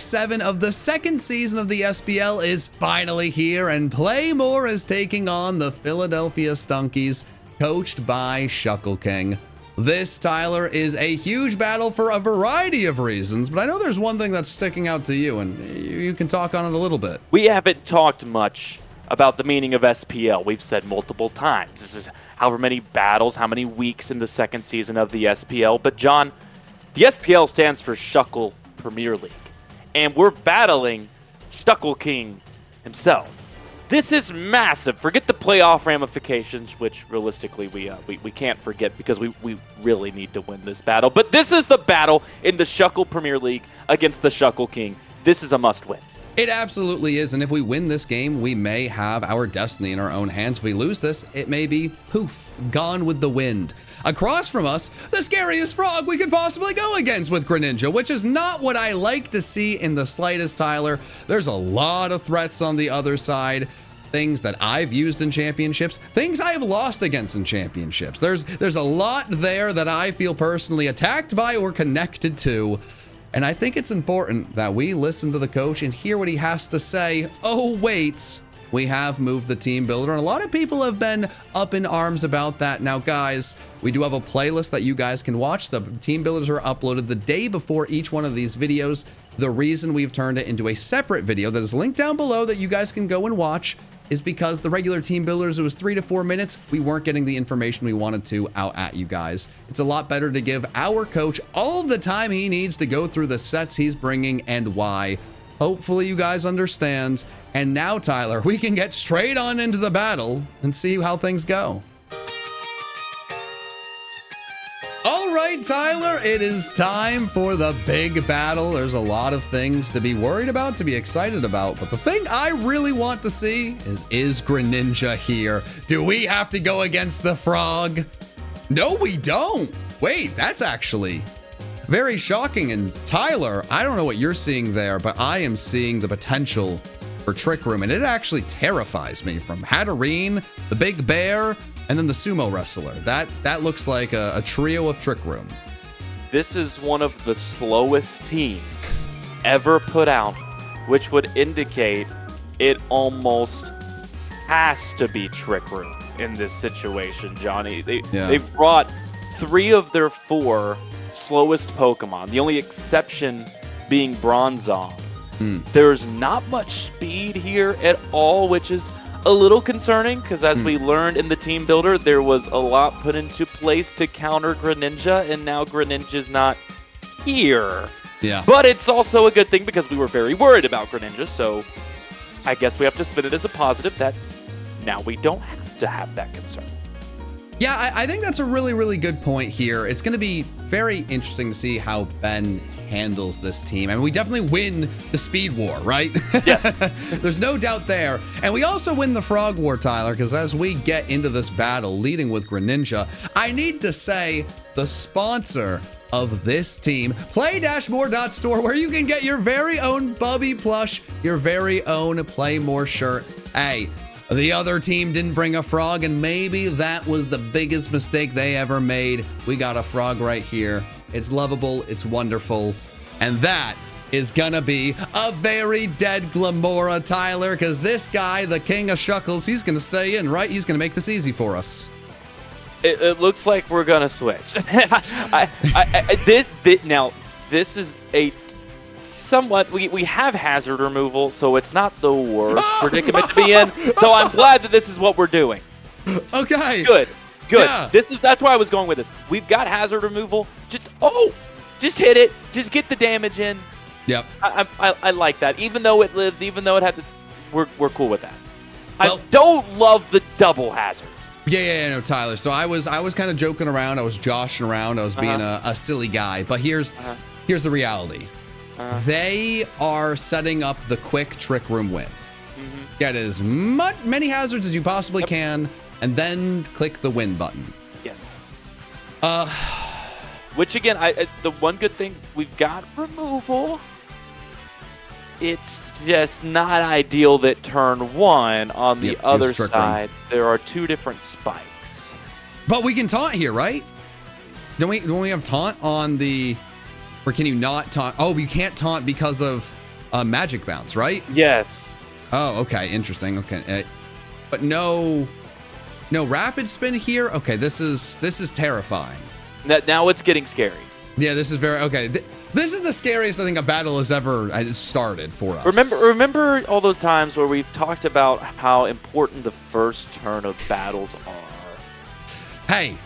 7 of the second season of the SPL is finally here, and Playmore is taking on the Philadelphia Stunkies, coached by Shuckle King. This, Tyler, is a huge battle for a variety of reasons, but I know there's one thing that's sticking out to you, and you can talk on it a little bit. We haven't talked much about the meaning of SPL. We've said multiple times. This is however many battles, how many weeks in the second season of the SPL. But, John, the SPL stands for Shuckle Premier League, and we're battling Shuckle King himself. This is massive. Forget the playoff ramifications, which realistically we can't forget because we really need to win this battle. But this is the battle in the Shuckle Premier League against the Shuckle King. This is a must-win. It absolutely is, and if we win this game, we may have our destiny in our own hands. If we lose this, it may be, poof, gone with the wind. Across from us, the scariest frog we could possibly go against with Greninja, which is not what I like to see in the slightest, Tyler. There's a lot of threats on the other side. Things that I've used in championships, things I have lost against in championships. There's a lot there that I feel personally attacked by or connected to. And I think it's important that we listen to the coach and hear what he has to say. Oh, wait, we have moved the team builder. And a lot of people have been up in arms about that. Now, guys, we do have a playlist that you guys can watch. The team builders are uploaded the day before each one of these videos. The reason we've turned it into a separate video that is linked down below that you guys can go and watch is because the regular team builders, it was 3 to 4 minutes. We weren't getting the information we wanted to out at you guys. It's a lot better to give our coach all of the time he needs to go through the sets he's bringing and why. Hopefully you guys understand. And now, Tyler, we can get straight on into the battle and see how things go. All right, Tyler, it is time for the big battle. There's a lot of things to be worried about, to be excited about, but the thing I really want to see is Greninja here? Do we have to go against the frog? No, we don't. Wait, that's actually very shocking. And Tyler, I don't know what you're seeing there, but I am seeing the potential for Trick Room, and it actually terrifies me. From Hatterene, the Big Bear, and then the sumo wrestler. That looks like a trio of Trick Room. This is one of the slowest teams ever put out, which would indicate it almost has to be Trick Room in this situation, Johnny. They've brought 3 of their 4 slowest Pokemon, the only exception being Bronzong. There's not much speed here at all, which is a little concerning because as we learned in the team builder, there was a lot put into place to counter Greninja, and now Greninja's not here. Yeah. But it's also a good thing because we were very worried about Greninja, so I guess we have to spin it as a positive that now we don't have to have that concern. Yeah, I think that's a really, really good point here. It's going to be very interesting to see how Ben handles this team. I mean, we definitely win the Speed War, right? Yes. There's no doubt there. And we also win the Frog War, Tyler, because as we get into this battle, leading with Greninja, I need to say the sponsor of this team, play-more.store, where you can get your very own Bubby plush, your very own Playmore shirt. Hey, the other team didn't bring a frog, and maybe that was the biggest mistake they ever made. We got a frog right here. It's lovable, it's wonderful, and that is gonna be a very dead Glamora, Tyler, because this guy, the king of Shuckles, he's gonna stay in, right? He's gonna make this easy for us. It looks like we're gonna switch. Now, this is a somewhat, we have hazard removal, so it's not the worst predicament to be in. So I'm glad that this is what we're doing. Okay. Good. Yeah. That's where I was going with this. We've got hazard removal. Just hit it. Just get the damage in. Yep. I like that. Even though it lives, even though it had this, we're cool with that. Well, I don't love the double hazards. Yeah, no, Tyler. So I was kind of joking around. I was joshing around. I was being a silly guy. But here's the reality. They are setting up the quick Trick Room win. Get as many hazards as you possibly can, and then click the win button. Yes. Which again, the one good thing, we've got removal. It's just not ideal that turn 1 on the other side, there are 2 different spikes. But we can taunt here, right? Don't we have taunt on the... Or can you not taunt? Oh, you can't taunt because of magic bounce, right? Yes. Oh, okay. Interesting. Okay. But no rapid spin here. Okay, this is terrifying. Now it's getting scary. Yeah, this is very okay. This is the scariest I think a battle has ever started for us. Remember all those times where we've talked about how important the first turn of battles are. Hey,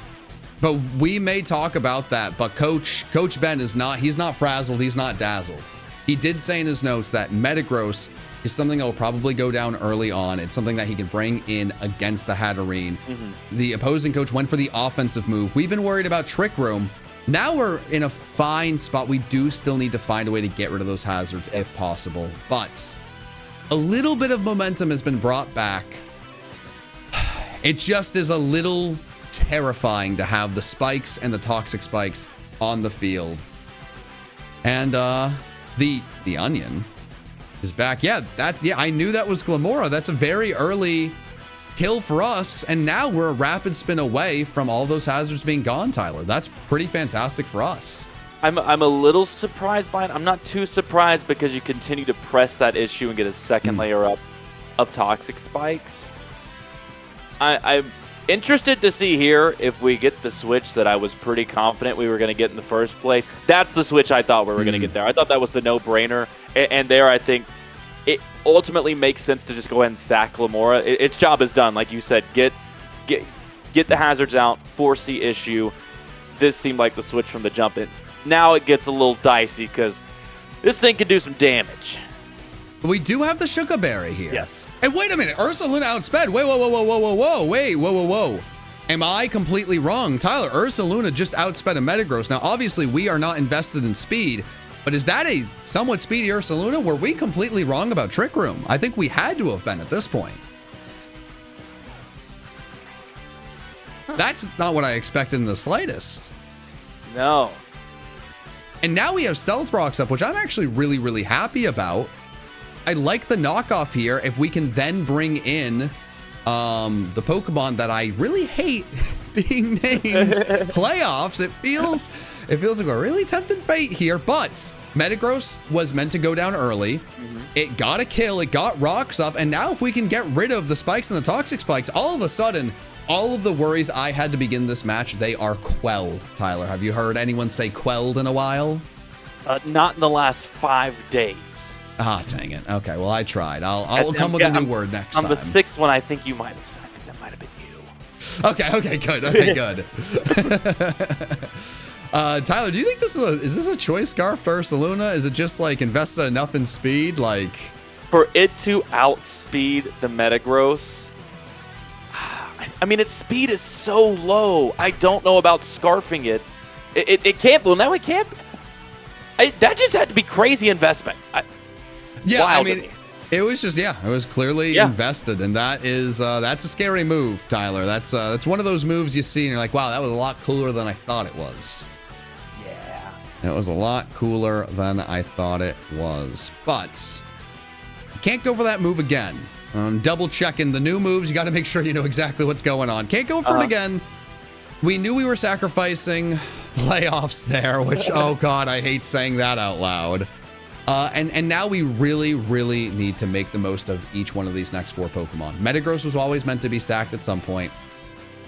but we may talk about that, but Coach Ben he's not frazzled, he's not dazzled. He did say in his notes that Metagross is something that will probably go down early on. It's something that he can bring in against the Hatterene. The opposing coach went for the offensive move. We've been worried about Trick Room. Now we're in a fine spot. We do still need to find a way to get rid of those hazards if possible, but a little bit of momentum has been brought back. It just is a little terrifying to have the spikes and the toxic spikes on the field. And the onion is back. Yeah, I knew that was Glamora. That's a very early kill for us, and now we're a rapid spin away from all those hazards being gone, Tyler. That's pretty fantastic for us. I'm a little surprised by it. I'm not too surprised because you continue to press that issue and get a second layer up of toxic spikes. I'm interested to see here if we get the switch that I was pretty confident we were going to get in the first place. That's the switch I thought we were going to get there. I thought that was the no-brainer, and there I think it ultimately makes sense to just go ahead and sack Glamora. Its job is done. Like you said, get the hazards out, force the issue. This seemed like the switch from the jump in. Now it gets a little dicey because this thing can do some damage. We do have the Sugar Berry here. Yes. And wait a minute, Ursaluna outsped. Whoa. Am I completely wrong? Tyler, Ursaluna just outsped a Metagross. Now, obviously, we are not invested in speed, but is that a somewhat speedy Ursaluna? Were we completely wrong about Trick Room? I think we had to have been at this point. That's not what I expected in the slightest. No. And now we have Stealth Rocks up, which I'm actually really, really happy about. I like the knockoff here. If we can then bring in the Pokemon that I really hate being named playoffs, it feels like a really tempting fate here. But Metagross was meant to go down early. It got a kill, it got rocks up, and now if we can get rid of the spikes and the toxic spikes, all of a sudden, all of the worries I had to begin this match, they are quelled. Tyler, have you heard anyone say quelled in a while? Not in the last 5 days. Ah, dang it. Okay, well, I tried. I'll come with a new word next time. On the 6th one, I think you might have said that might have been you. Okay, good. Okay, good. Tyler, do you think this is this a choice scarf for Ursaluna? Is it just like invested enough in speed? Like, for it to outspeed the Metagross, I mean, its speed is so low. I don't know about scarfing it. It can't. Well, now it can't. That just had to be crazy investment. Yeah, I mean, it was just, it was clearly invested, and that is that's a scary move, Tyler. That's one of those moves you see and you're like, wow, that was a lot cooler than I thought it was. Yeah. It was a lot cooler than I thought it was. But you can't go for that move again. Double checking the new moves, you got to make sure you know exactly what's going on. Can't go for it again. We knew we were sacrificing playoffs there, which, oh God, I hate saying that out loud. And now we really, really need to make the most of each one of these next 4 Pokemon. Metagross was always meant to be sacked at some point.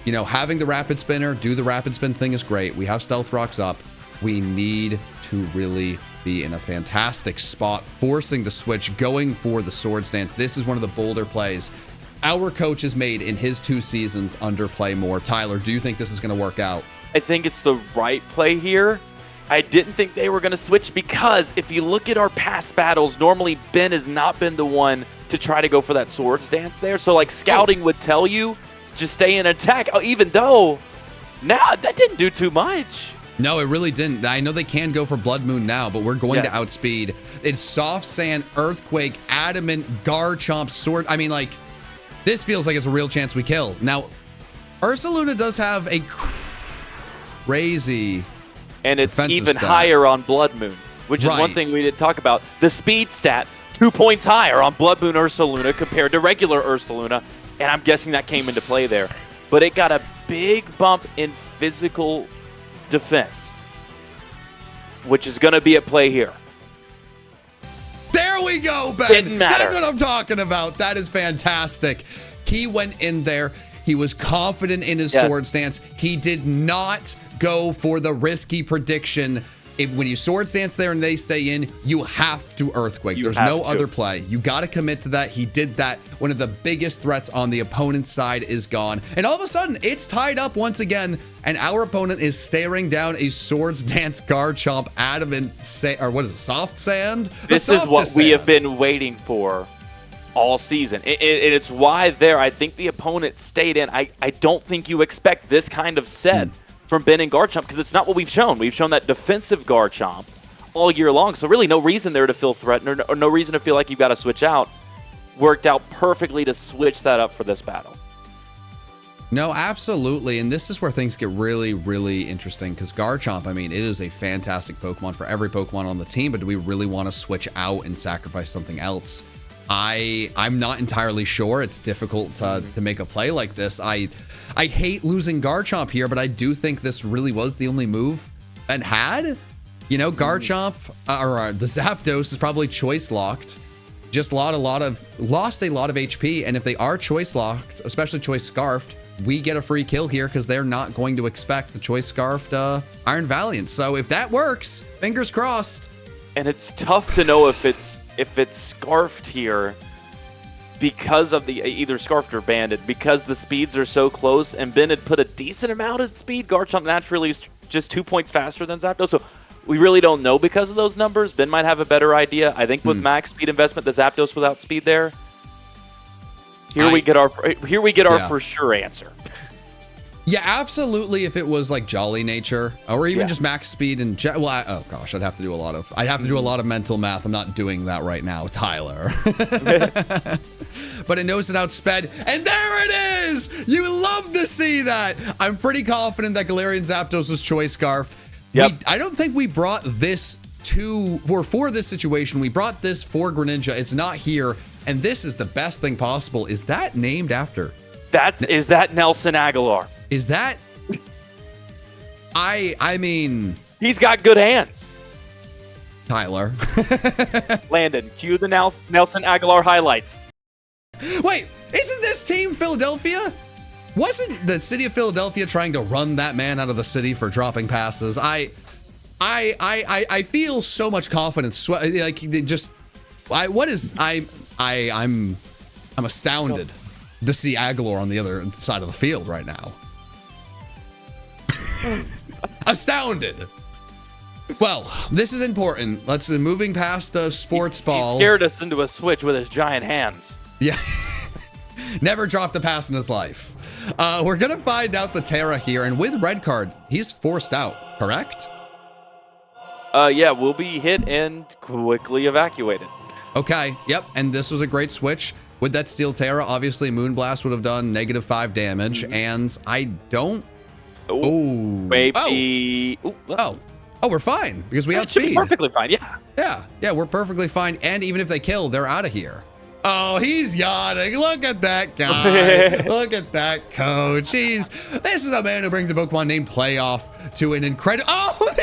You know, having the Rapid Spinner, do the Rapid Spin thing is great. We have Stealth Rocks up. We need to really be in a fantastic spot, forcing the switch, going for the Swords Dance. This is one of the bolder plays our coach has made in his 2 seasons under Playmore. Tyler, do you think this is going to work out? I think it's the right play here. I didn't think they were going to switch because if you look at our past battles, normally Ben has not been the one to try to go for that Swords Dance there. So like scouting would tell you, just stay in attack, even though that didn't do too much. No, it really didn't. I know they can go for Blood Moon now, but we're going to outspeed. It's Soft Sand, Earthquake, Adamant, Garchomp, Sword. I mean, like, this feels like it's a real chance we kill. Now, Ursaluna does have a crazy and it's even higher on Blood Moon, which is one thing we didn't talk about. The speed stat, 2 points higher on Blood Moon Ursaluna compared to regular Ursaluna, and I'm guessing that came into play there. But it got a big bump in physical defense, which is going to be at play here. There we go, Ben. Didn't matter. That's what I'm talking about. That is fantastic. He went in there. He was confident in his sword stance. He did not go for the risky prediction. When you sword stance there and they stay in, you have to earthquake. There's no other play. You got to commit to that. He did that. One of the biggest threats on the opponent's side is gone. And all of a sudden, it's tied up once again. And our opponent is staring down a sword stance Garchomp adamant, or what is it, soft sand? This is what we have been waiting for all season. It's why I think the opponent stayed in. I don't think you expect this kind of set from Ben and Garchomp, because it's not what we've shown. We've shown that defensive Garchomp all year long, so really no reason there to feel threatened or no reason to feel like you've got to switch out. Worked out perfectly to switch that up for this battle. No, absolutely, and this is where things get really, really interesting, because Garchomp, I mean, it is a fantastic Pokemon for every Pokemon on the team, but do we really want to switch out and sacrifice something else? I'm not entirely sure. It's difficult to make a play like this. I hate losing Garchomp here, but I do think this really was the only move Ben had. You know, Garchomp, or the Zapdos is probably choice locked. Just lost a lot of HP, and if they are choice locked, especially choice scarfed, we get a free kill here because they're not going to expect the choice scarfed Iron Valiant. So if that works, fingers crossed. And it's tough to know if it's scarfed here because of the either scarfed or banded, because the speeds are so close, and Ben had put a decent amount of speed. Garchomp naturally is just 2 points faster than Zapdos, so we really don't know because of those numbers. Ben might have a better idea. I think with max speed investment, the Zapdos without speed there, we get our for sure answer. Yeah, absolutely. If it was like Jolly Nature or even just max speed and oh gosh, I'd have to do a lot of mental math. I'm not doing that right now, Tyler. But it knows it outsped, and there it is. You love to see that. I'm pretty confident that Galarian Zapdos was choice scarfed. Yep. I don't think we brought this for this situation. We brought this for Greninja. It's not here, and this is the best thing possible. Is that named after? Is that Nelson Aguilar? Is that? I mean, he's got good hands. Tyler. Landon, cue the Nelson Aguilar highlights. Wait, isn't this team Philadelphia? Wasn't the city of Philadelphia trying to run that man out of the city for dropping passes? I feel so much confidence. Like I'm astounded to see Aguilar on the other side of the field right now. Astounded. Well, this is important. Let's moving past the sports ball. He scared us into a switch with his giant hands. Yeah. Never dropped a pass in his life. We're gonna find out the Terra here, and with red card, he's forced out, correct? Yeah, we'll be hit and quickly evacuated. Okay, yep, and this was a great switch. With that Steel Terra, obviously Moonblast would have done -5 damage, and I don't... Maybe... Oh, we're fine, because we outspeed. Should be perfectly fine, yeah. Yeah, we're perfectly fine, and even if they kill, they're out of here. Oh, he's yawning. Look at that guy. Look at that coach. This is a man who brings a Pokemon named Playoff to an incredible... Oh,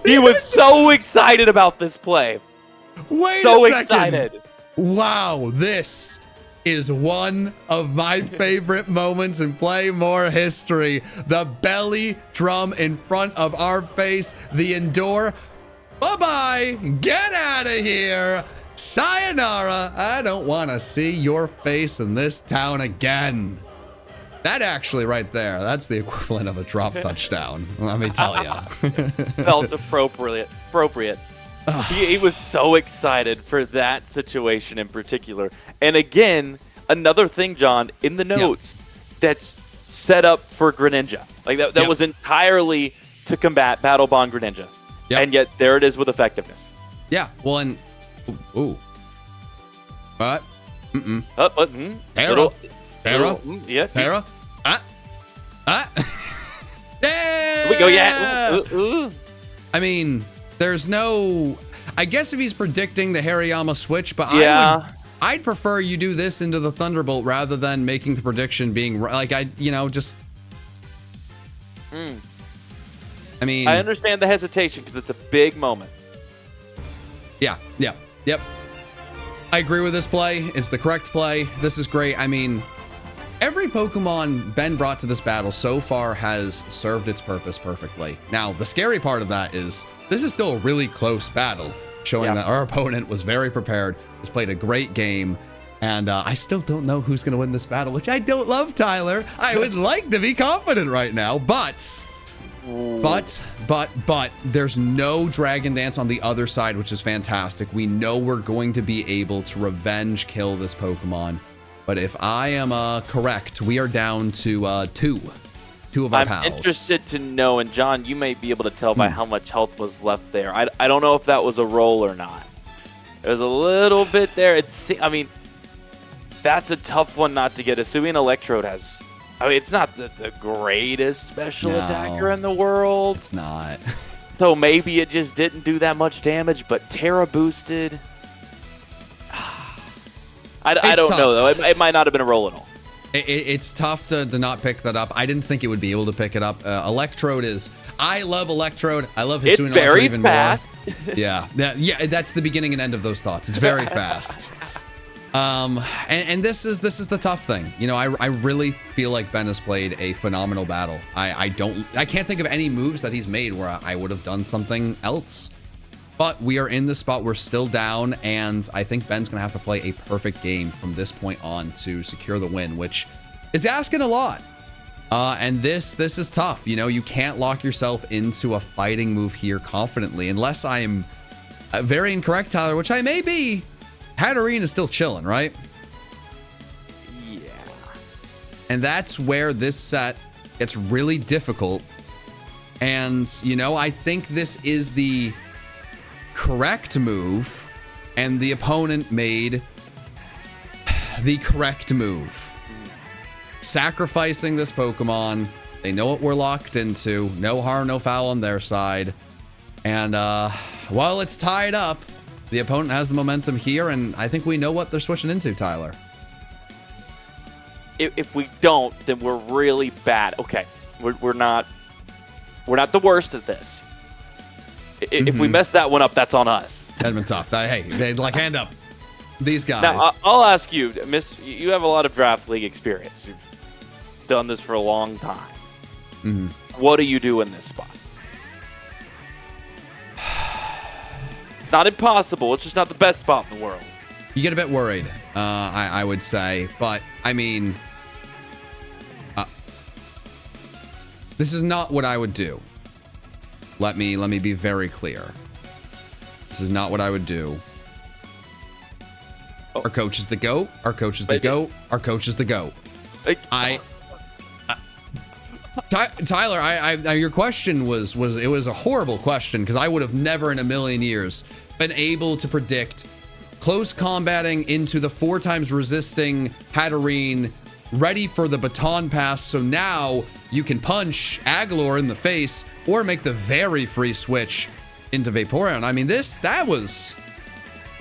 he was so excited about this play. Wait a second. So excited. Wow, this is one of my favorite moments in Play More history. The belly drum in front of our face. The Endure. Bye-bye. Get out of here. Sayonara. I don't want to see your face in this town again. That actually right there, that's the equivalent of a drop touchdown. Let me tell you. Felt appropriate. He was so excited for that situation in particular. And again, another thing, John, in the notes, that's set up for Greninja. Like that was entirely to combat Battle Bond Greninja. Yep. And yet there it is with effectiveness. Yeah, well, and... Ooh. But... Terra. Yeah. Terra. Here we go, yeah. Ooh. I mean, there's no... I guess if he's predicting the Hariyama switch, but I'd prefer you do this into the Thunderbolt rather than making the prediction being... Like, just... I mean... I understand the hesitation because it's a big moment. Yeah. Yep. I agree with this play. It's the correct play. This is great. I mean, every Pokemon Ben brought to this battle so far has served its purpose perfectly. Now, the scary part of that is this is still a really close battle, showing that our opponent was very prepared, has played a great game, and I still don't know who's going to win this battle, which I don't love, Tyler. I would like to be confident right now, but there's no Dragon Dance on the other side, which is fantastic. We know we're going to be able to revenge kill this Pokemon. But if I am correct, we are down to two of our pals. I'm interested to know, and John, you may be able to tell by how much health was left there. I don't know if that was a roll or not. There's a little bit there. I mean, that's a tough one not to get. Assuming Electrode has, I mean, it's not the greatest special attacker in the world. It's not. So maybe it just didn't do that much damage, but Terra boosted. I don't know, though. It might not have been a roll at all. It's tough to not pick that up. I didn't think it would be able to pick it up. Electrode is... I love Electrode. I love Hisuian Electrode even more. It's very fast. Yeah, that's the beginning and end of those thoughts. It's very fast. And this is the tough thing. You know, I really feel like Ben has played a phenomenal battle. I can't think of any moves that he's made where I would have done something else. But we are in the spot, we're still down, and I think Ben's going to have to play a perfect game from this point on to secure the win, which is asking a lot. And this is tough. You know, you can't lock yourself into a fighting move here confidently, unless I am very incorrect, Tyler, which I may be. Hatterene is still chilling, right? Yeah. And that's where this set gets really difficult. And, you know, I think this is the correct move, and the opponent made the correct move. Sacrificing this Pokemon. They know what we're locked into. No harm, no foul on their side. And while it's tied up, the opponent has the momentum here, and I think we know what they're switching into, Tyler. If we don't, then we're really bad. Okay, we're not the worst at this. If we mess that one up, that's on us. That'd been tough. Hey, they'd like hand up. These guys. Now, I'll ask you, Miss. You have a lot of draft league experience. You've done this for a long time. Mm-hmm. What do you do in this spot? It's not impossible. It's just not the best spot in the world. You get a bit worried, I would say. But, I mean, this is not what I would do. Let me be very clear. This is not what I would do. Oh. Our coach is the GOAT. Our coach is the GOAT. Our coach is the GOAT. Tyler, your question was a horrible question, because I would have never in a million years been able to predict close combating into the 4 times resisting Hatterene, ready for the baton pass. So now you can punch Agalor in the face or make the very free switch into Vaporeon. I mean, that was...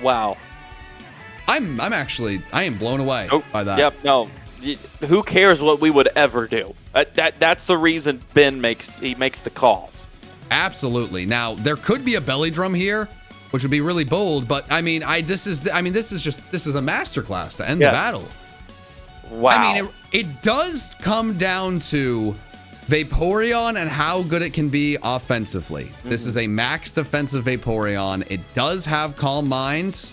Wow. I am blown away by that. Yep, no. Who cares what we would ever do? That's the reason Ben makes the calls. Absolutely. Now, there could be a belly drum here, which would be really bold, but I mean, this is a masterclass to end the battle. Wow. I mean, it does come down to Vaporeon and how good it can be offensively. Mm-hmm. This is a max defensive Vaporeon. It does have Calm Mind.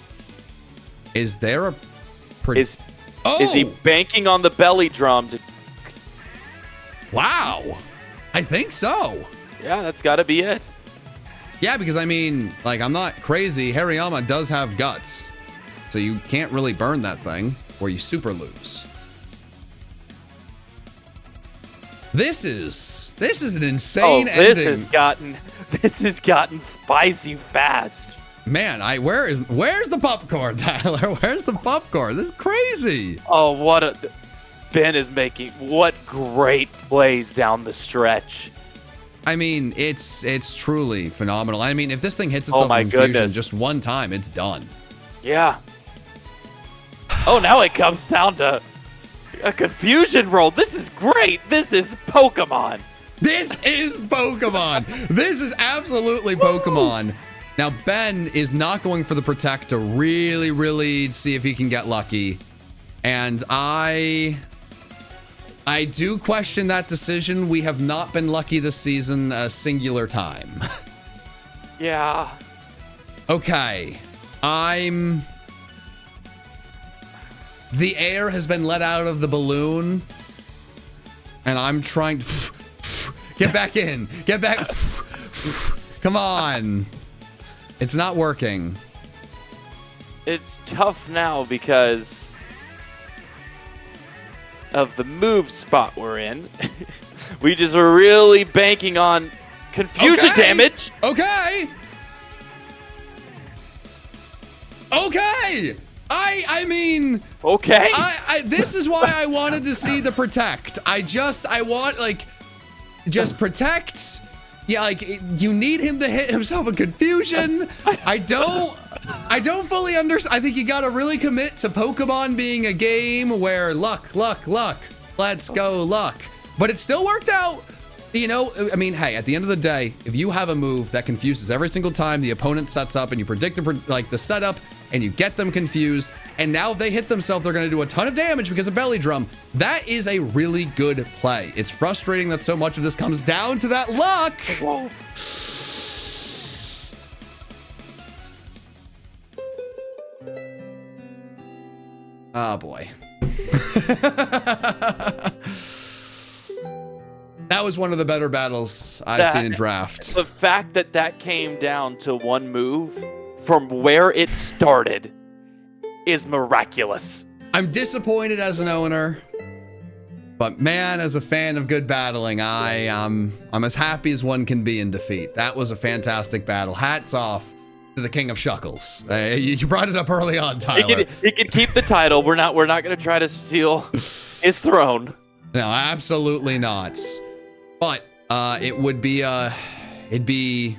Is there a... Is he banking on the belly drum to... Wow. I think so. Yeah, that's got to be it. Yeah, because I mean, like, I'm not crazy. Hariyama does have guts. So you can't really burn that thing, or you super lose. This is an insane ending. This has gotten spicy fast. Man, where's the popcorn, Tyler? Where's the popcorn? This is crazy. Oh, Ben is making what great plays down the stretch. I mean, it's truly phenomenal. I mean, if this thing hits itself in fusion just one time, it's done. Yeah. Oh, now it comes down to a confusion roll. This is great. This is Pokemon. This is Pokemon. This is absolutely Pokemon. Now, Ben is not going for the Protect to really see if he can get lucky. And I do question that decision. We have not been lucky this season a singular time. Yeah. Okay. The air has been let out of the balloon. And I'm trying to get back in. Get back. Come on. It's not working. It's tough now because of the move spot we're in. We just are really banking on confusion damage. Okay. I mean. Okay. This is why I wanted to see the Protect. I want just Protect. Yeah, like you need him to hit himself with confusion. I don't fully understand. I think you gotta really commit to Pokemon being a game where luck. Let's go luck. But it still worked out. You know, I mean, hey, at the end of the day, if you have a move that confuses every single time the opponent sets up and you predict the setup and you get them confused, and now if they hit themselves, they're going to do a ton of damage because of Belly Drum, that is a really good play. It's frustrating that so much of this comes down to that luck. Whoa. Oh, boy. That was one of the better battles I've seen in draft. The fact that came down to one move from where it started is miraculous. I'm disappointed as an owner, but man, as a fan of good battling, I'm as happy as one can be in defeat. That was a fantastic battle. Hats off to the King of Shuckles. You brought it up early on, Tyler. He could keep the title. We're not going to try to steal his throne. No, absolutely not. But it'd be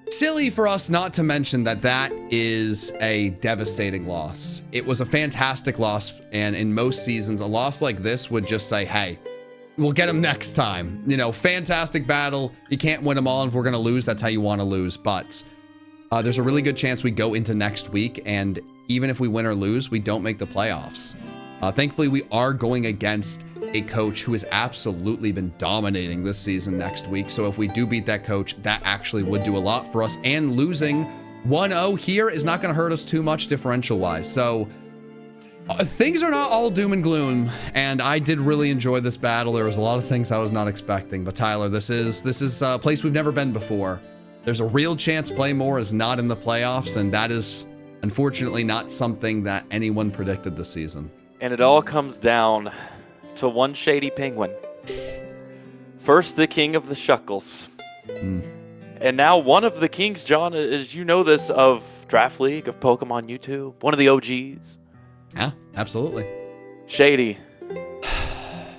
silly for us not to mention that is a devastating loss. It was a fantastic loss, and in most seasons, a loss like this would just say, hey, we'll get them next time. You know, fantastic battle. You can't win them all, and if we're going to lose, that's how you want to lose. But there's a really good chance we go into next week, and even if we win or lose, we don't make the playoffs. Thankfully, we are going against a coach who has absolutely been dominating this season next week. So if we do beat that coach, that actually would do a lot for us. And losing 1-0 here is not going to hurt us too much differential-wise. So things are not all doom and gloom. And I did really enjoy this battle. There was a lot of things I was not expecting. But Tyler, this is a place we've never been before. There's a real chance Playmore is not in the playoffs. And that is, unfortunately, not something that anyone predicted this season. And it all comes down to one shady penguin. First, the king of the Shuckles. And now one of the kings, John, as you know this, of Draft League, of Pokemon YouTube, one of the OGs. Yeah, absolutely. Shady,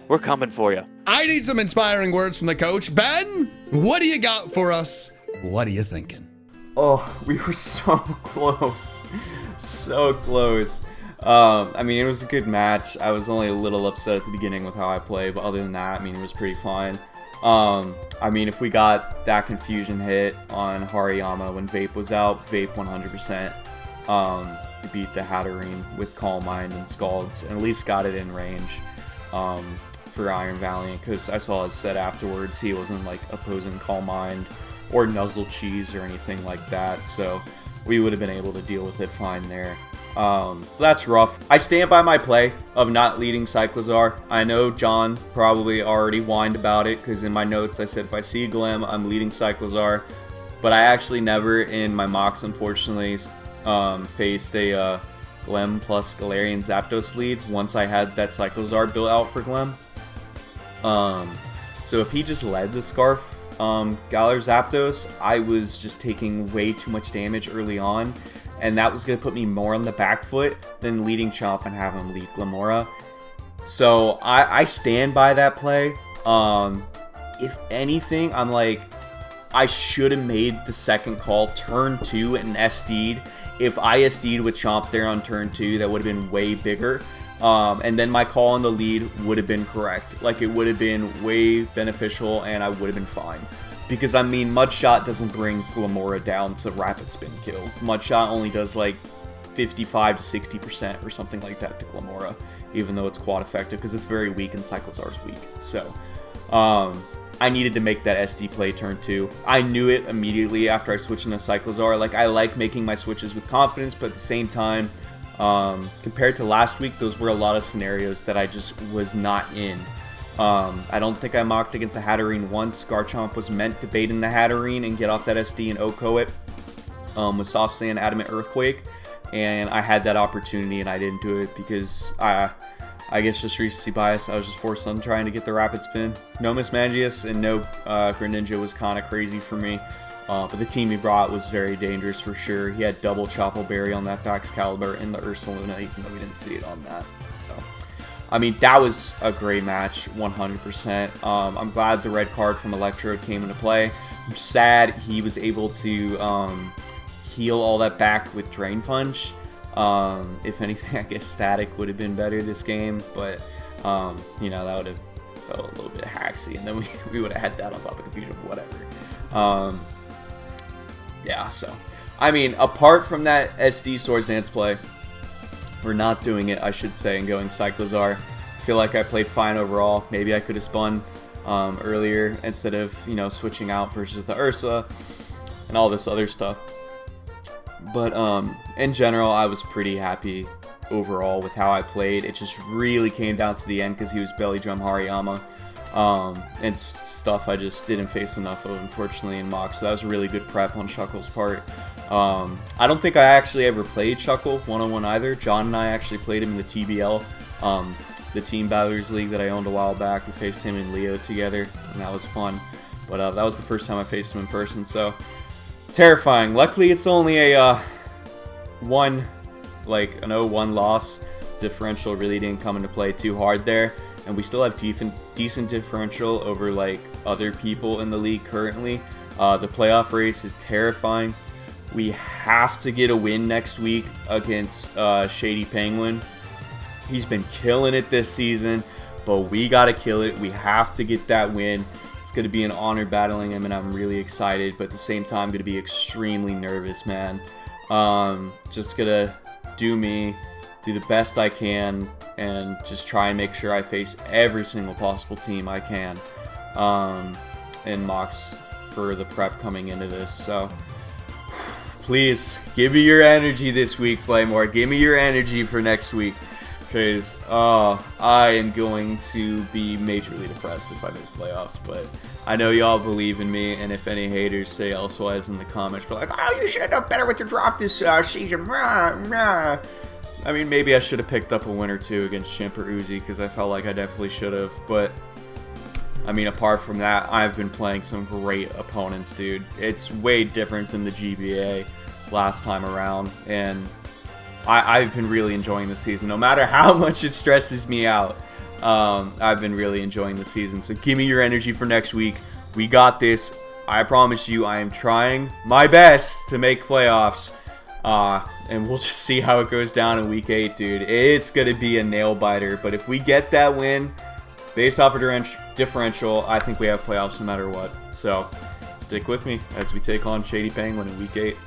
we're coming for you. I need some inspiring words from the coach. Ben, what do you got for us? What are you thinking? Oh, we were so close. So close. I mean, it was a good match. I was only a little upset at the beginning with how I played, but other than that, I mean, it was pretty fine. I mean, if we got that confusion hit on Hariyama when Vape was out, Vape 100%. Beat the Hatterene with Calm Mind and Scalds, and at least got it in range for Iron Valiant, because I saw his set afterwards. He wasn't like opposing Calm Mind or Nuzzle Cheese or anything like that, so we would have been able to deal with it fine there. So that's rough. I stand by my play of not leading Cyclizar. I know John probably already whined about it, because in my notes I said if I see Glim, I'm leading Cyclizar. But I actually never in my mocks, unfortunately, faced a Glim plus Galarian Zapdos lead once I had that Cyclizar built out for Glim. So if he just led the Scarf Galar Zapdos, I was just taking way too much damage early on. And that was going to put me more on the back foot than leading Chomp and have him lead Glamora. So I stand by that play. If anything, I'm like, I should have made the second call turn 2 and SD'd. If I SD'd with Chomp there on turn 2, that would have been way bigger. And then my call on the lead would have been correct. Like, it would have been way beneficial and I would have been fine. Because, I mean, Mudshot doesn't bring Glamora down to rapid spin kill. Mudshot only does, like, 55 to 60% or something like that to Glamora, even though it's quad effective, because it's very weak and Cyclozar's weak. So, I needed to make that SD play turn too. I knew it immediately after I switched into Cyclozar. Like, I like making my switches with confidence, but at the same time, compared to last week, those were a lot of scenarios that I just was not in. I don't think I mocked against a Hatterene once. Garchomp was meant to bait in the Hatterene and get off that SD and OHKO it with Soft Sand, Adamant Earthquake, and I had that opportunity and I didn't do it because I guess just recency bias. I was just forced on trying to get the rapid spin. No Mismagius and no Greninja was kind of crazy for me. But the team he brought was very dangerous for sure. He had double Chople Berry on that Baxcalibur and the Ursaluna, even though we didn't see it on that. So, I mean, that was a great match, 100%. I'm glad the red card from Electrode came into play. I'm sad he was able to heal all that back with Drain Punch. If anything, I guess Static would have been better this game, but, you know, that would have felt a little bit hacksy, and then we would have had that on top of Confusion, whatever. Yeah, so, I mean, apart from that SD Swords Dance play, we're not doing it, I should say, and going Cyclozar. I feel like I played fine overall. Maybe I could have spun earlier instead of, you know, switching out versus the Ursa and all this other stuff. But in general, I was pretty happy overall with how I played. It just really came down to the end because he was Belly Drum Hariyama. And stuff I just didn't face enough of, unfortunately, in Mock. So that was a really good prep on Shuckle's part. I don't think I actually ever played Shuckle one-on-one either. John and I actually played him in the TBL, the Team Battlers League that I owned a while back. We faced him and Leo together, and that was fun. But that was the first time I faced him in person, so terrifying. Luckily, it's only a an 0-1 loss. Differential really didn't come into play too hard there, and we still have decent differential over like other people in the league currently. The playoff race is terrifying. We have to get a win next week against Shady Penguin. He's been killing it this season, but we gotta kill it. We have to get that win. It's gonna be an honor battling him, and I'm really excited, but at the same time, I'm gonna be extremely nervous, man. Just gonna do me, do the best I can, and just try and make sure I face every single possible team I can in mocks for the prep coming into this. So please give me your energy this week, Playmore. Give me your energy for next week, because I am going to be majorly depressed if I miss playoffs. But I know y'all believe in me, and if any haters say elsewise in the comments, be like, "Oh, you should have done better with your draft this season." I mean, maybe I should have picked up a win or two against Chimp or Uzi, because I felt like I definitely should have. But I mean, apart from that, I've been playing some great opponents, dude. It's way different than the GBA last time around, and I've been really enjoying the season. No matter how much it stresses me out, I've been really enjoying the season. So give me your energy for next week. We got this. I promise you, I am trying my best to make playoffs. And we'll just see how it goes down in Week 8, dude. It's going to be a nail-biter. But if we get that win, based off of differential, I think we have playoffs no matter what. So stick with me as we take on Shady Penguin in Week 8.